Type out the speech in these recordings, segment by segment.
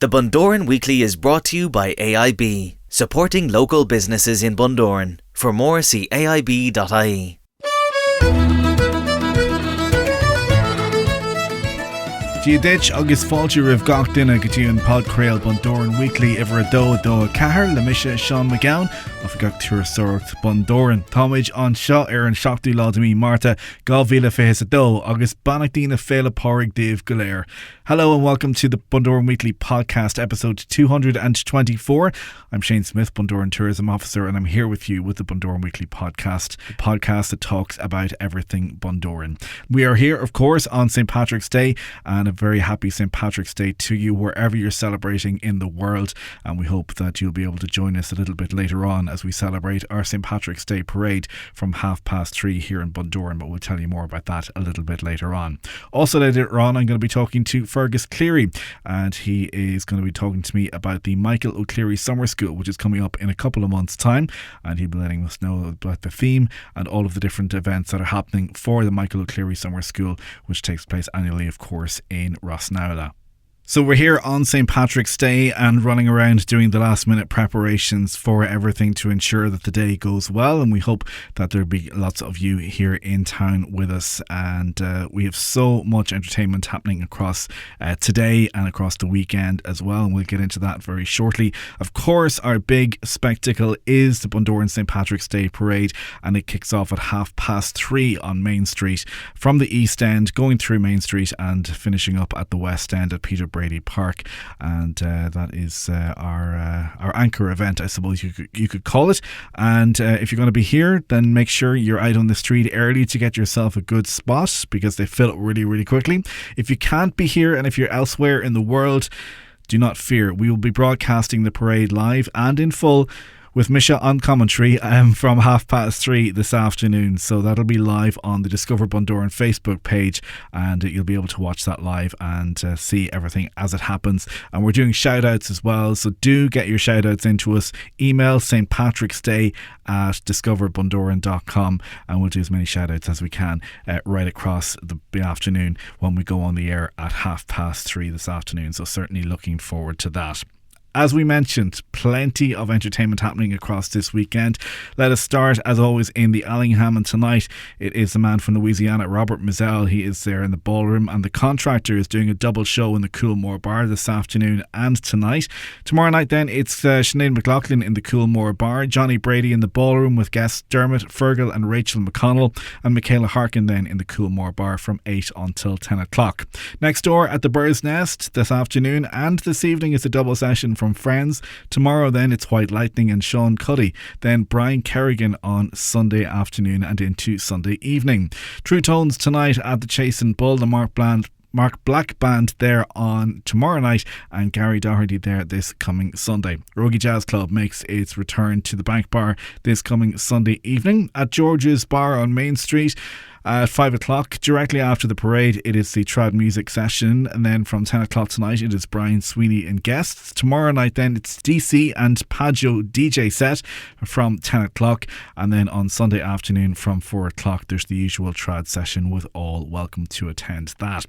The Bundoran Weekly is brought to you by AIB, supporting local businesses in Bundoran. For more, see aib.ie. Ditch agus fáilte rih gach duine go dtí an podcréal Bundoran Weekly iver dó cahar le mise Sean McGowan a gach túr sorcht Bundoran. Táid an seo an seachtú ládamí Marta 2022 agus bannach dína féle párig Dave Goléir. Hello and welcome to the Bundoran Weekly podcast, episode 224. I'm Shane Smyth, Bundoran Tourism Officer, and I'm here with you with the Bundoran Weekly podcast, the podcast that talks about everything Bundoran. We are here, of course, on St. Patrick's Day, and a very happy St. Patrick's Day to you wherever you're celebrating in the world, and we hope that you'll be able to join us a little bit later on as we celebrate our St. Patrick's Day parade from 3:30 here in Bundoran, but we'll tell you more about that a little bit later on. Also later on, I'm going to be talking to Fergus Cleary, and he is going to be talking to me about the Micheál O'Cleirigh Summer School, which is coming up in a couple of months' time, and he'll be letting us know about the theme and all of the different events that are happening for the Micheál O'Cleirigh Summer School, which takes place annually, of course, in Rossnowlagh. So we're here on St. Patrick's Day and running around doing the last minute preparations for everything to ensure that the day goes well, and we hope that there'll be lots of you here in town with us, and we have so much entertainment happening across today and across the weekend as well, and we'll get into that very shortly. Of course, our big spectacle is the Bundoran St. Patrick's Day Parade, and it kicks off at 3:30 on Main Street from the East End, going through Main Street and finishing up at the West End at Peter Brady Park, and that is our anchor event, I suppose you could call it. And if you're going to be here, then make sure you're out on the street early to get yourself a good spot, because they fill really, really quickly. If you can't be here and if you're elsewhere in the world, do not fear. We will be broadcasting the parade live and in full with Micheál on commentary from 3:30 this afternoon. So that'll be live on the Discover Bundoran Facebook page, and you'll be able to watch that live and see everything as it happens. And we're doing shout outs as well, so do get your shout outs into us. Email stpatricksday@discoverbundoran.com, and we'll do as many shout outs as we can right across the afternoon when we go on the air at 3:30 this afternoon. So certainly looking forward to that. As we mentioned, plenty of entertainment happening across this weekend. Let us start, as always, in the Allingham, and tonight it is the man from Louisiana, Robert Mizell. He is there in the ballroom, and the Contractor is doing a double show in the Coolmore Bar this afternoon and tonight. Tomorrow night then it's Sinead McLaughlin in the Coolmore Bar, Johnny Brady in the ballroom with guests Dermot, Fergal and Rachel McConnell, and Michaela Harkin then in the Coolmore Bar from 8 until 10 o'clock. Next door at the Bird's Nest this afternoon and this evening is a double session from Friends. Tomorrow then it's White Lightning and Sean Cuddy, then Brian Kerrigan on Sunday afternoon and into Sunday evening. True Tones tonight at the Chase and Bull, the Mark Black Band there on tomorrow night, and Gary Doherty there this coming Sunday. Rogie Jazz Club makes its return to the Bank Bar this coming Sunday evening. At George's Bar on Main Street at 5 o'clock, directly after the parade, it is the trad music session, and then from 10 o'clock tonight it is Brian Sweeney and guests. Tomorrow night then it's DC and Paggio DJ set from 10 o'clock, and then on Sunday afternoon from 4 o'clock there's the usual trad session with all welcome to attend that.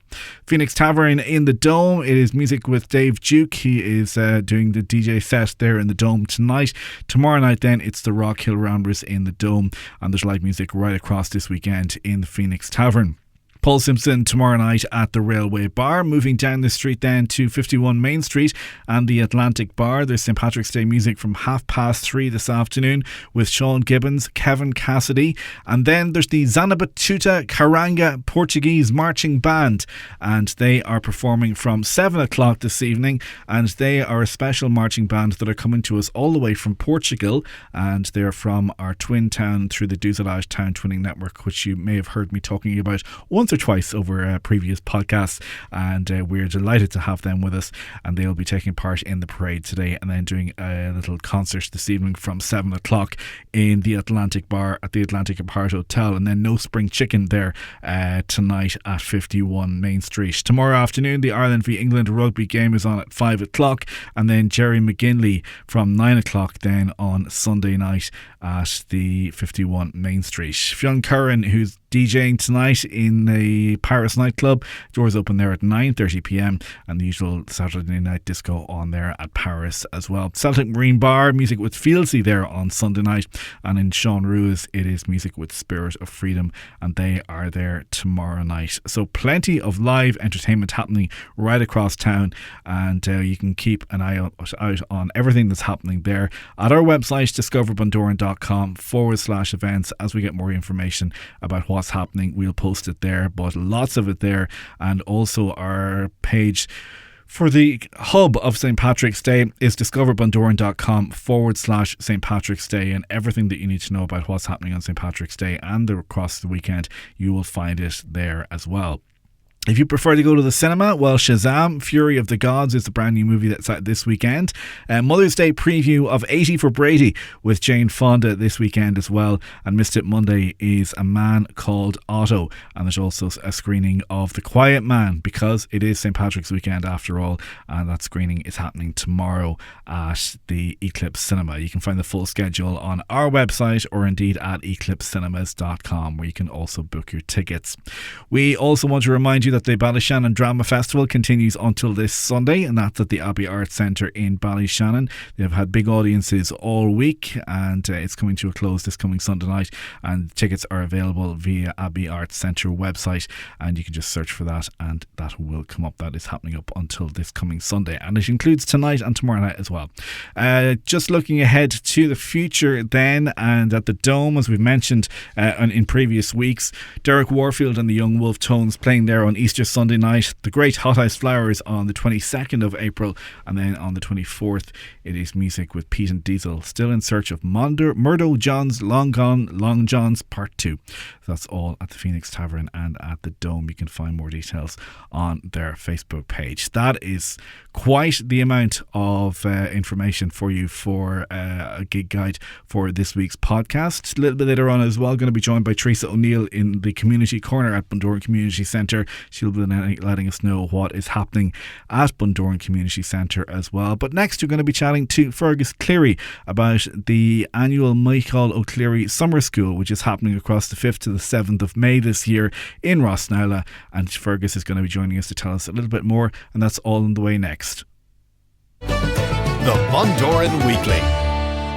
Phoenix Tavern in the Dome, it is music with Dave Duke. He is doing the DJ set there in the Dome tonight. Tomorrow night then it's the Rock Hill Ramblers in the Dome, and there's live music right across this weekend in the Phoenix Tavern. Paul Simpson tomorrow night at the Railway Bar. Moving down the street then to 51 Main Street and the Atlantic Bar. There's St. Patrick's Day music from 3:30 this afternoon with Sean Gibbons, Kevin Cassidy, and then there's the Zanabatuta Karanga Portuguese Marching Band, and they are performing from 7 o'clock this evening, and they are a special marching band that are coming to us all the way from Portugal, and they're from our twin town through the Dúzalage Town Twinning Network, which you may have heard me talking about once or twice over previous podcasts, and we're delighted to have them with us, and they'll be taking part in the parade today and then doing a little concert this evening from 7 o'clock in the Atlantic Bar at the Atlantic Apart Hotel, and then No Spring Chicken there tonight at 51 Main Street. Tomorrow afternoon the Ireland v England rugby game is on at 5 o'clock, and then Jerry McGinley from 9 o'clock then on Sunday night at the 51 Main Street. Fionn Curran, who's DJing tonight in the Paris nightclub. Doors open there at 9:30 p.m. and the usual Saturday night disco on there at Paris as well. Celtic Marine Bar, music with Fieldsy there on Sunday night, and in Sean Ruiz it is music with Spirit of Freedom, and they are there tomorrow night. So plenty of live entertainment happening right across town, and you can keep an eye out on everything that's happening there at our website discoverbundoran.com/events. As we get more information about what's happening, we'll post it there, but lots of it there. And also our page for the hub of St. Patrick's Day is discoverbundoran.com/St. Patrick's Day, and everything that you need to know about what's happening on St. Patrick's Day and across the weekend, you will find it there as well. If you prefer to go to the cinema, well, Shazam! Fury of the Gods is the brand new movie that's out this weekend. Mother's Day preview of 80 for Brady with Jane Fonda this weekend as well. And Missed It Monday is A Man Called Otto. And there's also a screening of The Quiet Man, because it is St. Patrick's weekend after all. And that screening is happening tomorrow at the Eclipse Cinema. You can find the full schedule on our website or indeed at eclipsecinemas.com, where you can also book your tickets. We also want to remind you that the Ballyshannon Drama Festival continues until this Sunday, and that's at the Abbey Arts Centre in Ballyshannon. They've had big audiences all week, and it's coming to a close this coming Sunday night, and tickets are available via Abbey Arts Centre website, and you can just search for that and that will come up. That is happening up until this coming Sunday, and it includes tonight and tomorrow night as well. Just looking ahead to the future then, and at the Dome, as we've mentioned in previous weeks, Derek Warfield and the Young Wolf Tones playing there on Easter Sunday night. The Great Hothouse Flowers on the 22nd of April, and then on the 24th it is music with Pete and Diesel, Still in Search of Murdo John's Long Gone Long John's Part 2. That's all at the Phoenix Tavern and at the Dome. You can find more details on their Facebook page. That is quite the amount of information for you for a gig guide for this week's podcast. A little bit later on as well, going to be joined by Teresa O'Neill in the Community Corner at Bundoran Community Centre. She'll be letting us know what is happening at Bundoran Community Centre as well. But next we're going to be chatting to Fergus Cleary about the annual Micheál O'Cleirigh Summer School, which is happening across the 5th to the 7th of May this year in Rossnowlagh, and Fergus is going to be joining us to tell us a little bit more, and that's all on the way next. The Bundoran Weekly.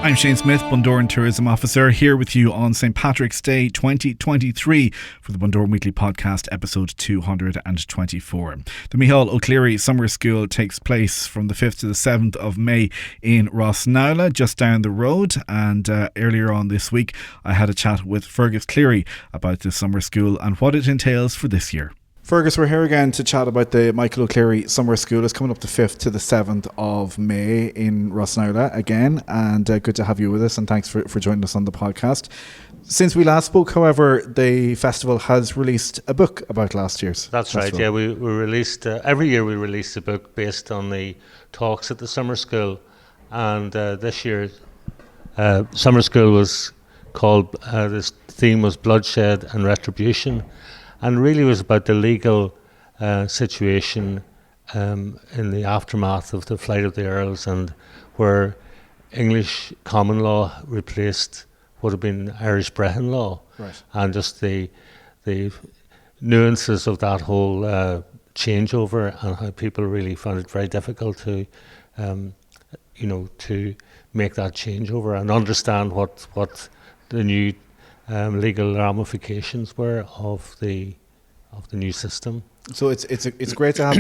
I'm Shane Smyth, Bundoran Tourism Officer, here with you on St. Patrick's Day 2023 for the Bundoran Weekly Podcast, episode 224. The Micheál O'Cleirigh Summer School takes place from the 5th to the 7th of May in Rossnowlagh, just down the road. And earlier on this week, I had a chat with Fergus Cleary about the summer school and what it entails for this year. Fergus, we're here again to chat about the Micheál O'Cleirigh Summer School. It's coming up the 5th to the 7th of May in Rossnowlagh again, and good to have you with us, and thanks for joining us on the podcast. Since we last spoke, however, the festival has released a book about last year's That's festival. right, yeah. We released, every year we release a book based on the talks at the summer school, and this year summer school was called, this theme was bloodshed and retribution, and really was about the legal situation in the aftermath of the flight of the Earls, and where English common law replaced what had been Irish Brehon law, Right. and just the nuances of that whole changeover, and how people really found it very difficult to, to make that changeover and understand what the new legal ramifications were of the new system. So it's great to have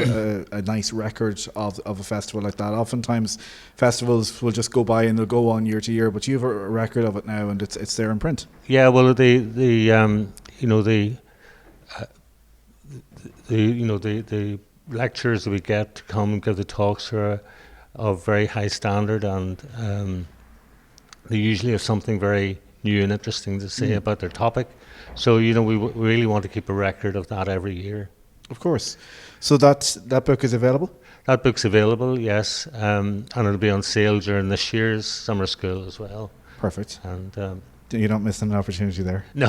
a nice record of a festival like that. Oftentimes festivals will just go by and they'll go on year to year, but you have a record of it now, and it's there in print. Yeah, well, the lecturers that we get to come and give the talks are of very high standard, and they usually have something very new and interesting to say about their topic. So, we really want to keep a record of that every year. Of course. So that book is available? That book's available, yes, and it'll be on sale during this year's summer school as well. Perfect. And you don't miss an opportunity there. no.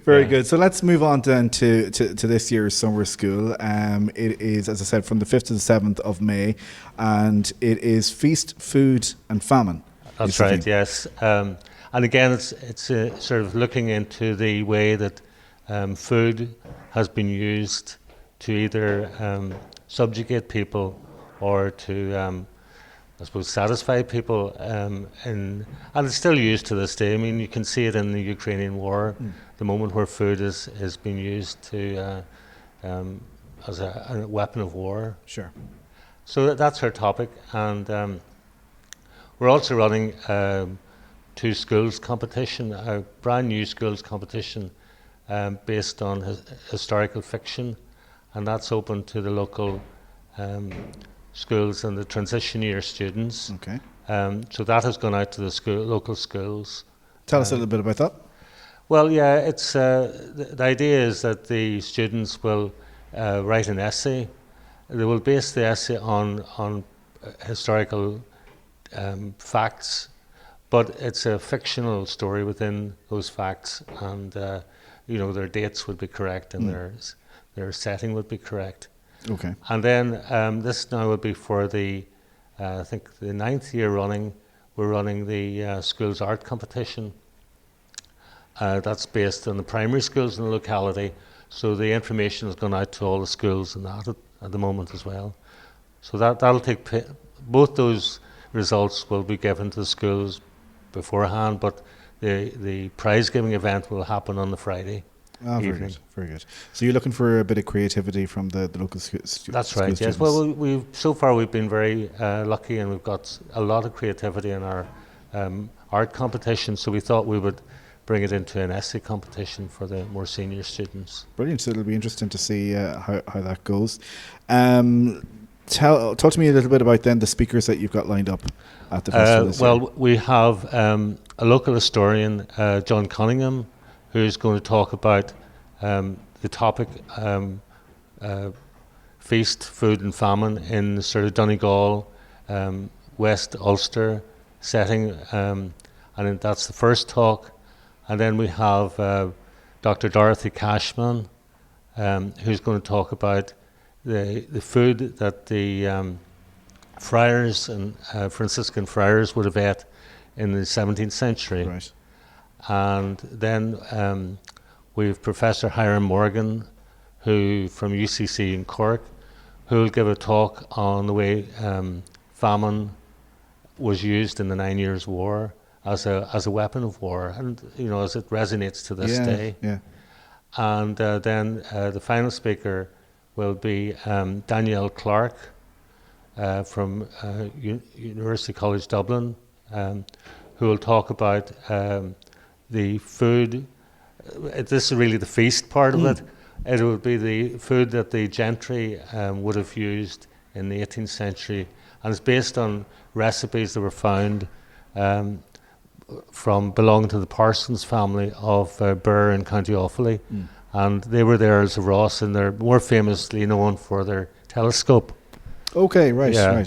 Very good. So let's move on then to this year's summer school. It is, as I said, from the 5th to the 7th of May, and it is Feast, Food and Famine. That's right, yes. And again, it's sort of looking into the way that food has been used to either subjugate people or to, I suppose, satisfy people. And it's still used to this day. I mean, you can see it in the Ukrainian war, the moment where food is being used to as a weapon of war. Sure. So that's our topic, and we're also running 2 schools competition, a brand new schools competition based on historical fiction, and that's open to the local schools and the transition year students. Okay. So that has gone out to the local schools. Tell us a little bit about that. Well, yeah, it's the idea is that the students will write an essay. They will base the essay on historical facts, but it's a fictional story within those facts, and their dates would be correct and their setting would be correct. Okay. And then this now would be for the I think the 9th year running. We're running the schools art competition. That's based on the primary schools in the locality. So the information has gone out to all the schools and that at the moment as well. So that'll take both those results will be given to the schools beforehand, but the prize giving event will happen on the Friday Very evening. good, very good. So you're looking for a bit of creativity from the local students. That's right. Yes. Well, we've been very lucky, and we've got a lot of creativity in our art competition. So we thought we would bring it into an essay competition for the more senior students. Brilliant. So it'll be interesting to see how that goes. Talk to me a little bit about then the speakers that you've got lined up at the festival this year. We have a local historian, John Cunningham, who's going to talk about the topic feast, food and famine in sort of Donegal, West Ulster setting, and that's the first talk. And then we have Dr. Dorothy Cashman, who's going to talk about the food that the friars and Franciscan friars would have ate in the 17th century. Right. And then we have Professor Hiram Morgan, who from UCC in Cork, who will give a talk on the way famine was used in the 9 Years' War as a weapon of war, and as it resonates to this day. Yeah. And then the final speaker will be Danielle Clark from University College Dublin, who will talk about the food. This is really the feast part of it. It would be the food that the gentry would have used in the 18th century, and it's based on recipes that were found belonging to the Parsons family of Birr in County Offaly. And they were there as a Ross, and they're more famously known for their telescope. Okay, right. Very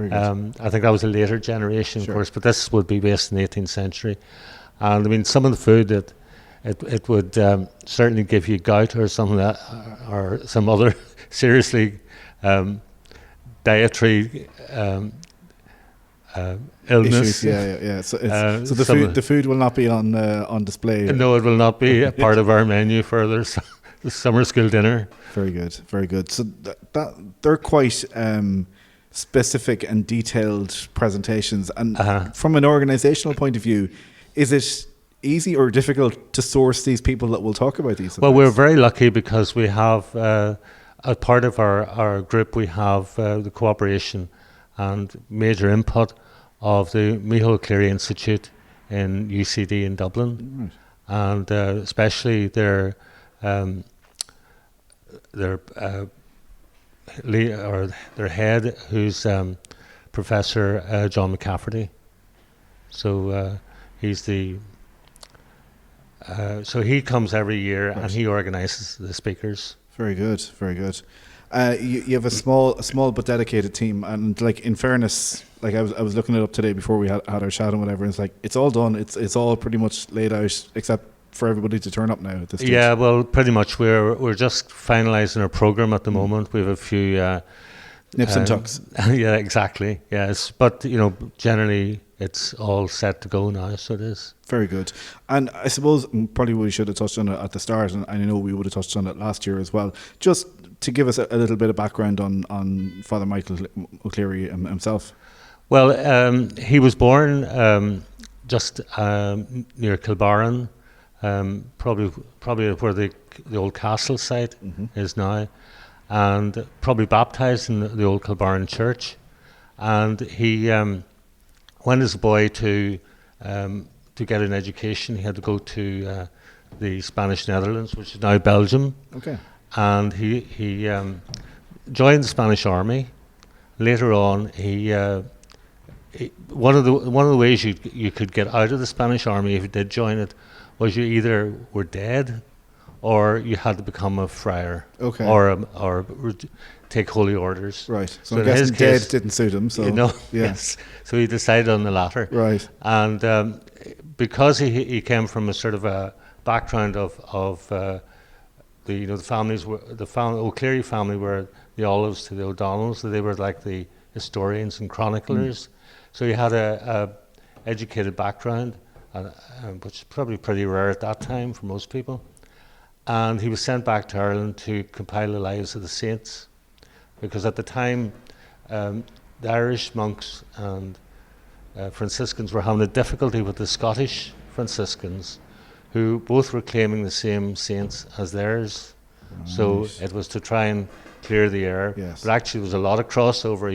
good. I think that was a later generation, Sure. of course, but this would be based in the 18th century. And I mean, some of the food that it would certainly give you gout or something or some other seriously dietary illness. Issues, yeah. So the food will not be on display. No, it will not be a part of our menu for the summer school dinner. Very good. So that they're quite specific and detailed presentations. And from an organisational point of view, is it easy or difficult to source these people that will talk about these events? Well, we're very lucky because we have, as part of our group, we have the cooperation and major input of the Micheál O'Cleirigh Institute in UCD in Dublin, and especially their head, who's Professor John McCafferty. So he's so he comes every year, and he organises the speakers. Very good. You have a small but dedicated team, and like in fairness, like I was looking it up today before we had our chat and whatever. And it's like it's all done. It's all pretty much laid out, except for everybody to turn up now at this stage. Yeah, well, pretty much we're just finalising our programme at the moment. We have a few nips and tucks. Yeah, exactly. Yes, but generally it's all set to go now, so it is. Very good. And I suppose probably we should have touched on it at the start, and I know we would have touched on it last year as well. Just to give us a little bit of background on Father Micheál O'Cleirigh himself. Well, he was born just near Kilbarran, probably where the old castle site is now, and probably baptised in the old Kilbarran church. And he went as a boy to get an education. He had to go to the Spanish Netherlands, which is now Belgium. Okay. And he joined the Spanish Army. Later on, one of the ways you could get out of the Spanish Army if you did join it was you either were dead, or you had to become a friar, okay, or take holy orders. Right. So I'm guessing dead didn't suit him. So yes. So he decided on the latter. Right. And because he came from a sort of a background of the families were the O'Cleirigh family were the Olives to the O'Donnells, so they were like the historians and chroniclers. So he had a educated background, which is probably pretty rare at that time for most people. And he was sent back to Ireland to compile the lives of the saints, because at the time the Irish monks and Franciscans were having a difficulty with the Scottish Franciscans, who both were claiming the same saints as theirs. Right. So it was to try and clear the air. Yes. But actually there was a lot of crossover,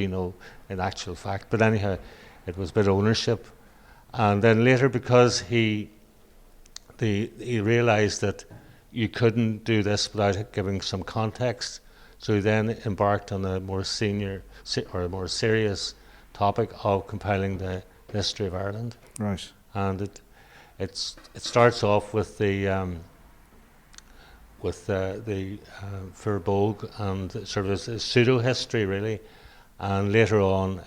in actual fact. But anyhow, it was a bit of ownership. And then later, because he realised that you couldn't do this without giving some context, so he then embarked on a more more serious topic of compiling the history of Ireland. Right. And it starts off with the Verbogue and sort of a pseudo history really, and later on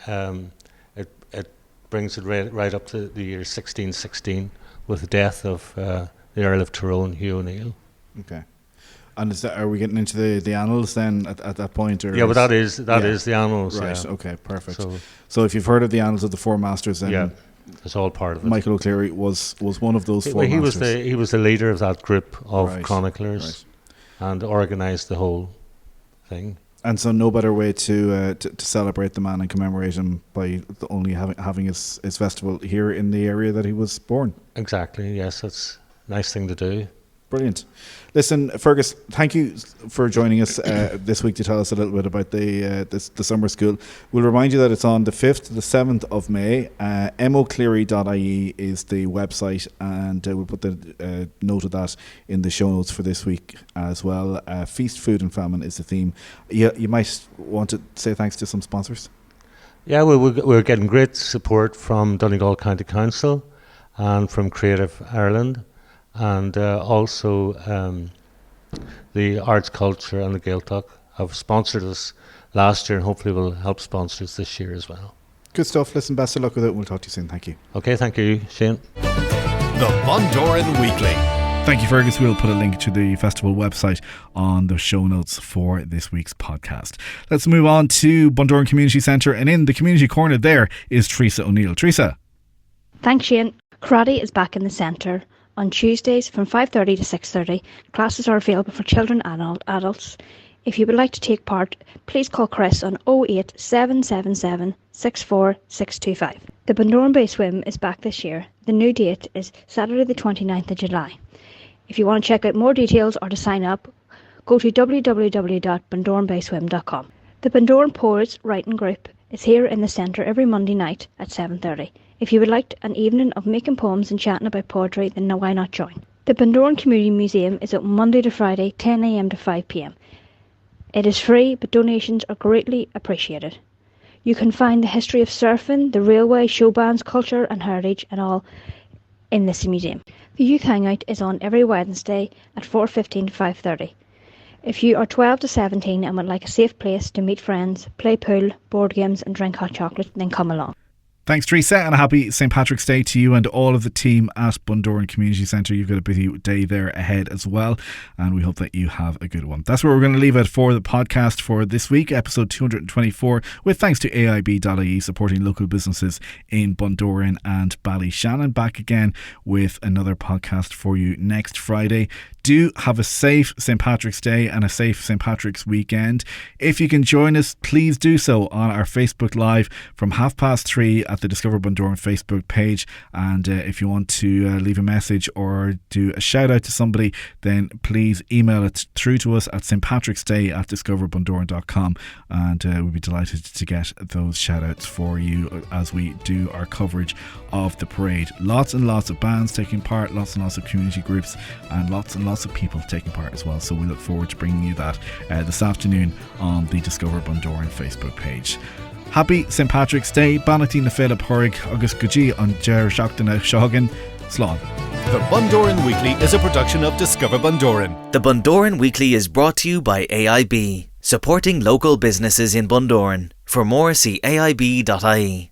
it brings it right up to the year 1616 with the death of the Earl of Tyrone, Hugh O'Neill. Okay. And are we getting into the annals then at that point? Or yeah, but that is the annals. Right. Yeah. Okay. Perfect. So if you've heard of the annals of the Four Masters, then yeah, it's all part of it. Micheál O'Cleirigh was one of those four masters. He was the leader of that group of Right. chroniclers, and organised the whole thing. And so no better way to celebrate the man and commemorate him by only having his festival here in the area that he was born. Exactly. Yes, that's a nice thing to do. Brilliant. Listen, Fergus, thank you for joining us this week to tell us a little bit about the summer school. We'll remind you that it's on the 5th to the 7th of May. mocleary.ie is the website, and we'll put the note of that in the show notes for this week as well. Feast, Food and Famine is the theme. You might want to say thanks to some sponsors. Yeah, we're getting great support from Donegal County Council and from Creative Ireland. And also the Arts Culture and the Gaeltacht have sponsored us last year, and hopefully will help sponsor us this year as well. Good stuff. Listen, best of luck with it. We'll talk to you soon. Thank you. Okay, thank you, Shane. The Bundoran Weekly. Thank you, Fergus. We'll put a link to the festival website on the show notes for this week's podcast. Let's move on to Bundoran Community Centre, and in the community corner there is Teresa O'Neill. Teresa. Thanks, Shane. Karate is back in the centre. On Tuesdays from 5:30 to 6:30, classes are available for children and adults. If you would like to take part, please call Chris on 08777 64625. The Bundoran Bay Swim is back this year. The new date is Saturday the 29th of July. If you want to check out more details or to sign up, go to www.bundoranbayswim.com. The Bundoran Poets Writing Group is here in the centre every Monday night at 7:30. If you would like an evening of making poems and chatting about poetry, then why not join? The Bundoran Community Museum is open Monday to Friday, 10 a.m. to 5 p.m. It is free, but donations are greatly appreciated. You can find the history of surfing, the railway, show bands, culture and heritage and all in this museum. The youth hangout is on every Wednesday at 4:15 to 5:30. If you are 12 to 17 and would like a safe place to meet friends, play pool, board games and drink hot chocolate, then come along. Thanks, Teresa, and a happy St. Patrick's Day to you and all of the team at Bundoran Community Centre. You've got a busy day there ahead as well, and we hope that you have a good one. That's where we're going to leave it for the podcast for this week, episode 224, with thanks to AIB.ie supporting local businesses in Bundoran and Ballyshannon. Back again with another podcast for you next Friday. Do have a safe St. Patrick's Day and a safe St. Patrick's weekend. If you can join us, please do so on our Facebook Live from 3:30 at the Discover Bundoran Facebook page. And if you want to leave a message or do a shout out to somebody, then please email it through to us at stpatricksday@discoverbundoran.com, and we'll be delighted to get those shout outs for you as we do our coverage of the parade. Lots and lots of bands taking part, lots and lots of community groups, and lots of people taking part as well. So we look forward to bringing you that this afternoon on the Discover Bundoran Facebook page. Happy St. Patrick's Day, Bannaty na Philip Horig, Agus Guji on Ger Shachtana Shogan, Slán. The Bundoran Weekly is a production of Discover Bundoran. The Bundoran Weekly is brought to you by AIB, supporting local businesses in Bundoran. For more, see aib.ie.